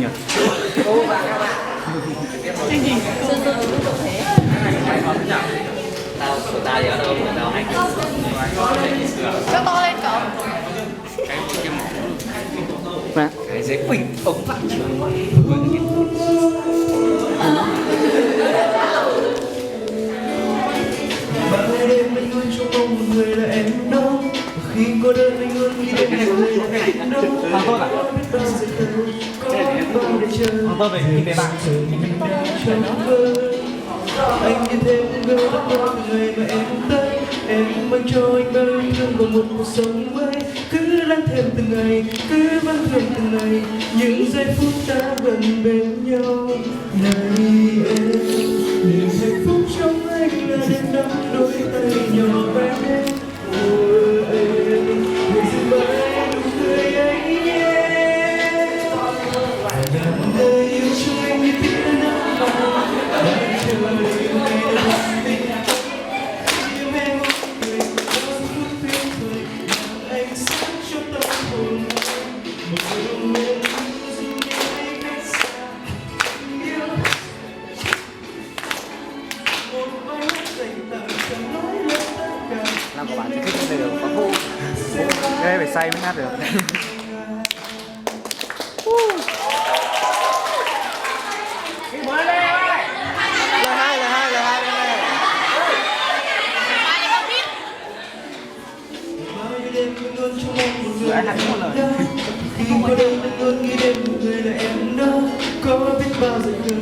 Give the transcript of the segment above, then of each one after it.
à? Cô và các bạn. Chương trình Sơn Sơn cũng được thế. Tao của tao thì ở đâu của tao hay cho to lên cậu. cái giấy quỳnh ống vạn trường. Bao đêm anh luôn trong mong một người là em đó. Khi cô đơn anh luôn nghĩ đến một người là em đó. Có biết bao giờ thơ, có biết bao để chờ. Tôi về khi bé bạn. Trong mơ anh như thêm một người đã có từ ngày mà em tới. Em mang cho anh bao yêu thương và một cuộc sống mới. Cứ lắng thêm từng ngày, cứ vẫn thêm từng ngày. Những giây phút ta vẫn bên nhau. Này em, niềm hạnh phúc trong anh là đêm nắm đôi tay nhỏ bé. Ôi em, người xin mãi nụ cười ấy nhé. Ngàn đời yêu cho anh như tia nắng vàng. Đang chờ đợi ngày đầu tình. Yêu em người có phút tuyệt vời. Làm ánh sáng cho tâm hồn. Một người đồng em dù như ai cách xa. Yêu một bài hát dành tặng chẳng nói lên tất cả. Làm của bạn thì thích được có thu. Cái phải say mới hát được. Lời hai bên này. Bao nhiêu đêm anh luôn trong mong một người Lại là hát em một lời. đó. Khi cô đơn anh luôn nghĩ đến một người là em đó. Có biết bao giờ thơ,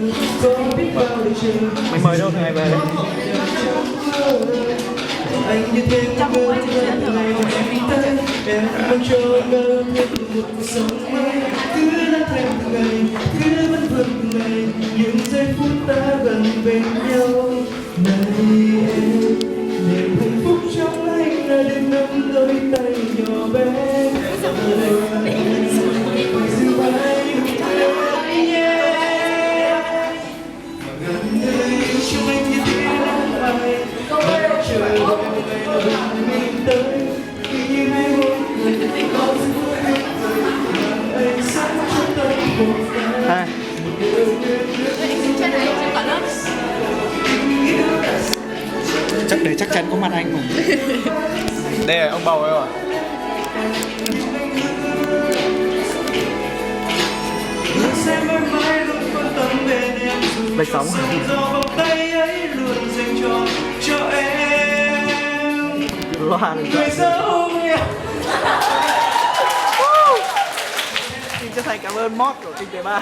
có biết bao để chờ. Mình mời đâu ngày về đây. Anh như thế một người từ ngày mà em tới. Em mang cho anh mơ thêm một cuộc sống mới. Cứ lắng thêm từng ngày, cứ vẫn vượt từng ngày. Những giây phút ta gần bên nhau. Này em, niềm hạnh phúc trong anh là đêm nắm đôi tay nhỏ bé. Dừng vai nụ cười nhé. Ngàn đời yêu trong anh như tia nắng vàng. Đang chờ đợi ngày nào bình minh tới. Khi hai hôn người có giây phút tuyệt vời. Làm ánh sáng cho tâm hồn ta. Hai. Trên này trên cả lớp. Chắc để chắc chắn có mặt anh cùng. Đây là ông bầu ấy à? Sẽ mãi mãi luôn quan tâm bên em dù Bạch sóng. do vòng tay ấy luôn dành cho em. Loan. Người dấu em. Xin chân thành cảm ơn mod của Kinh tế 3.